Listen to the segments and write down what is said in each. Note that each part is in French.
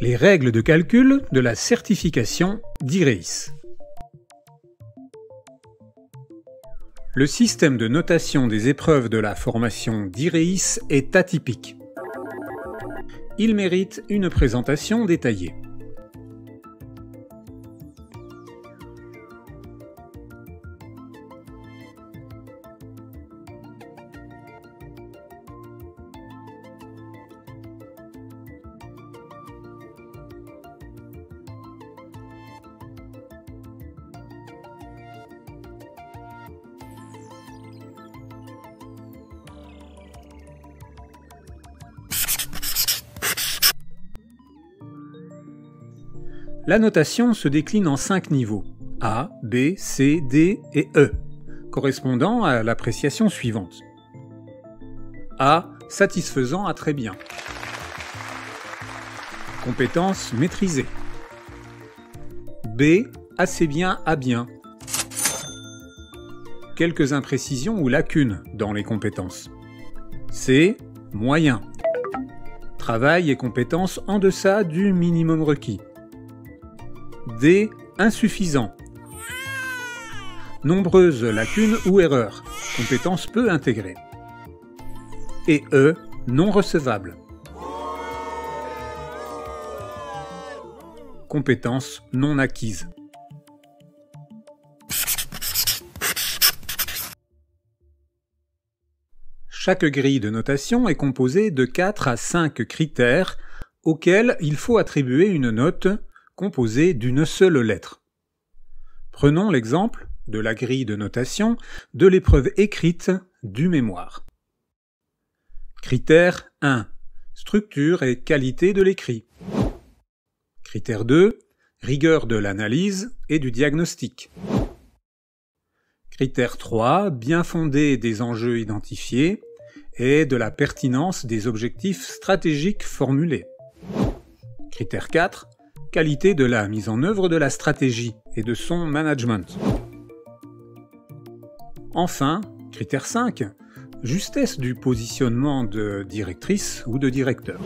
Les règles de calcul de la certification d'IREIS. Le système de notation des épreuves de la formation d'IREIS est atypique. Il mérite une présentation détaillée. La notation se décline en 5 niveaux, A, B, C, D et E, correspondant à l'appréciation suivante. A, satisfaisant à très bien. Compétence maîtrisée. B, assez bien à bien. Quelques imprécisions ou lacunes dans les compétences. C, moyen. Travail et compétences en deçà du minimum requis. D, insuffisant. Nombreuses lacunes ou erreurs, compétences peu intégrées. Et E, non recevable. Compétences non acquises. Chaque grille de notation est composée de 4 à 5 critères auxquels il faut attribuer une note composée d'une seule lettre. Prenons l'exemple de la grille de notation de l'épreuve écrite du mémoire. Critère 1. Structure et qualité de l'écrit. Critère 2. Rigueur de l'analyse et du diagnostic. Critère 3. Bien fondé des enjeux identifiés et de la pertinence des objectifs stratégiques formulés. Critère 4. Qualité de la mise en œuvre de la stratégie et de son management. Enfin, critère 5, justesse du positionnement de directrice ou de directeur.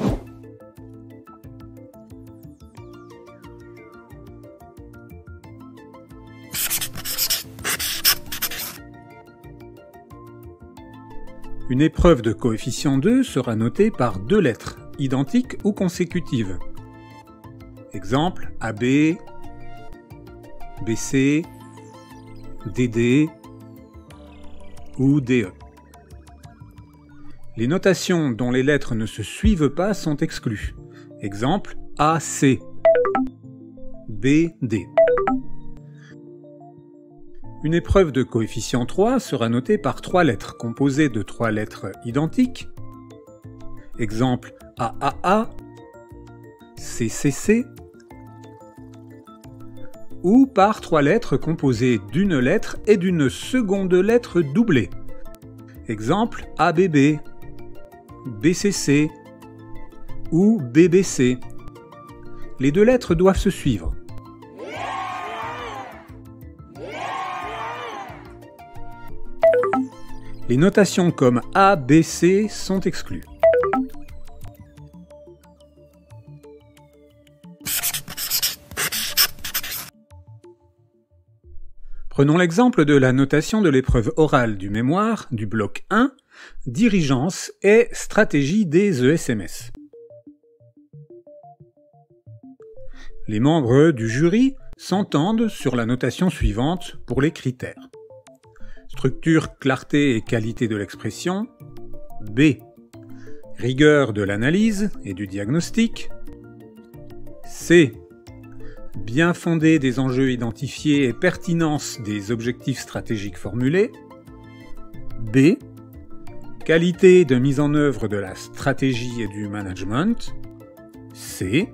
Une épreuve de coefficient 2 sera notée par 2 lettres, identiques ou consécutives. Exemple, AB, BC, DD ou DE. Les notations dont les lettres ne se suivent pas sont exclues. Exemple, AC, BD. Une épreuve de coefficient 3 sera notée par 3 lettres, composées de 3 lettres identiques. Exemple, AAA, CCC, ou par 3 lettres composées d'une lettre et d'une seconde lettre doublée. Exemple, ABB, BCC ou BBC. Les 2 lettres doivent se suivre. Les notations comme ABC sont exclues. Prenons l'exemple de la notation de l'épreuve orale du mémoire du bloc 1, Dirigeance et stratégie des ESMS. Les membres du jury s'entendent sur la notation suivante pour les critères. Structure, clarté et qualité de l'expression, B. Rigueur de l'analyse et du diagnostic, C. Bien fondé des enjeux identifiés et pertinence des objectifs stratégiques formulés. B. Qualité de mise en œuvre de la stratégie et du management. C.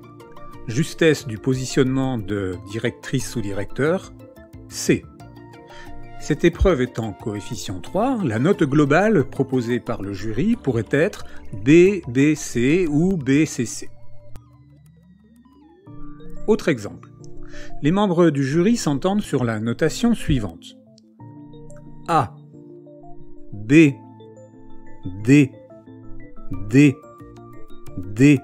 Justesse du positionnement de directrice ou directeur. C. Cette épreuve étant coefficient 3, la note globale proposée par le jury pourrait être B, BC ou BCC. Autre exemple. Les membres du jury s'entendent sur la notation suivante. A, B, D, D, D.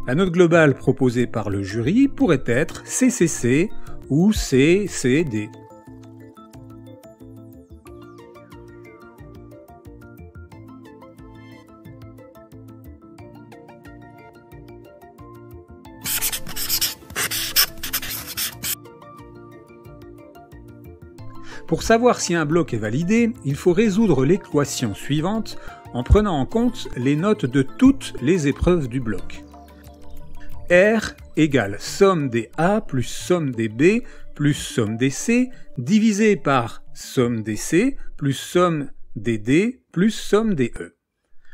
La note globale proposée par le jury pourrait être CCC ou CCD. Pour savoir si un bloc est validé, il faut résoudre l'équation suivante en prenant en compte les notes de toutes les épreuves du bloc. R égale somme des A plus somme des B plus somme des C divisé par somme des C plus somme des D plus somme des E.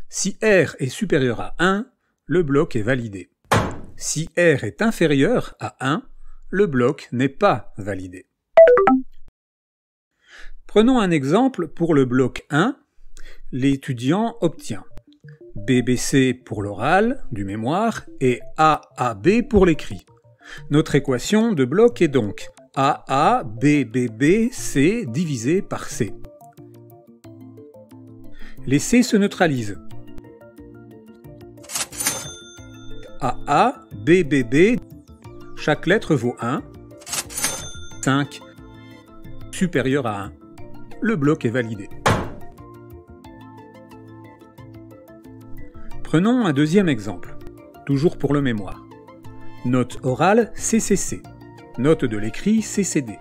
Si R est supérieur à 1, le bloc est validé. Si R est inférieur à 1, le bloc n'est pas validé. Prenons un exemple pour le bloc 1. L'étudiant obtient BBC pour l'oral, du mémoire, et AAB pour l'écrit. Notre équation de bloc est donc AABBC divisé par C. Les C se neutralisent. AABBB, chaque lettre vaut 1, 5, supérieur à 1. Le bloc est validé. Prenons un deuxième exemple, toujours pour le mémoire. Note orale CCC, note de l'écrit CCD.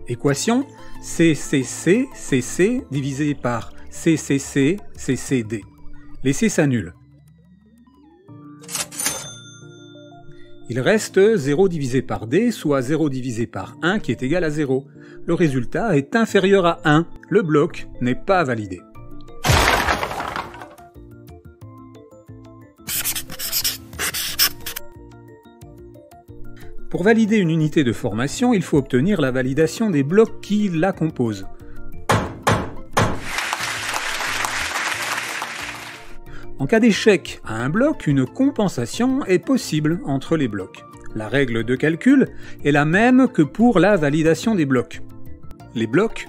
Équation CCC, CC divisé par CCC, CCD. Les C s'annulent. Il reste 0 divisé par D, soit 0 divisé par 1 qui est égal à 0. Le résultat est inférieur à 1. Le bloc n'est pas validé. Pour valider une unité de formation, il faut obtenir la validation des blocs qui la composent. En cas d'échec à un bloc, une compensation est possible entre les blocs. La règle de calcul est la même que pour la validation des blocs. Les blocs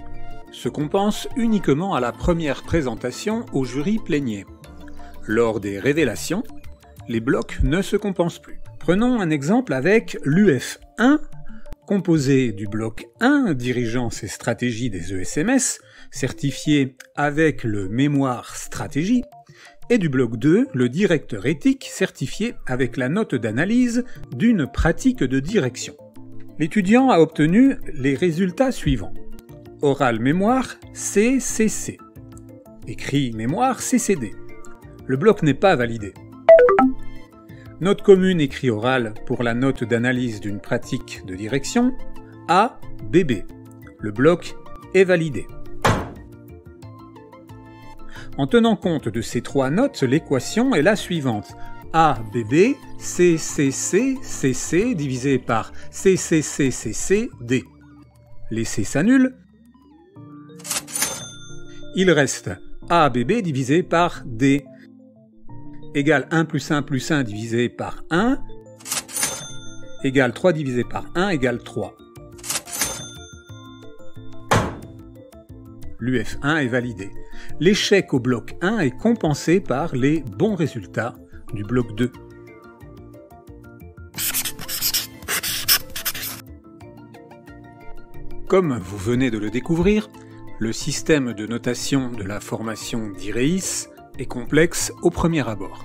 se compensent uniquement à la première présentation au jury plénier. Lors des révélations, les blocs ne se compensent plus. Prenons un exemple avec l'UF1, composé du bloc 1 dirigeant ses stratégies des ESMS, certifié avec le mémoire stratégie, et du bloc 2, le directeur éthique, certifié avec la note d'analyse d'une pratique de direction. L'étudiant a obtenu les résultats suivants. Oral mémoire CCC. Écrit mémoire CCD. Le bloc n'est pas validé. Note commune écrit oral pour la note d'analyse d'une pratique de direction ABB. Le bloc est validé. En tenant compte de ces trois notes, l'équation est la suivante. ABB CCC CC divisé par CCC CC D. Les C s'annulent. Il reste ABB divisé par D égale 1 plus 1 plus 1 divisé par 1 égale 3 divisé par 1 égale 3. L'UF1 est validé. L'échec au bloc 1 est compensé par les bons résultats du bloc 2. Comme vous venez de le découvrir, le système de notation de la formation d'IREIS est complexe au premier abord.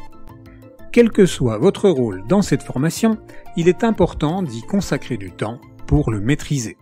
Quel que soit votre rôle dans cette formation, il est important d'y consacrer du temps pour le maîtriser.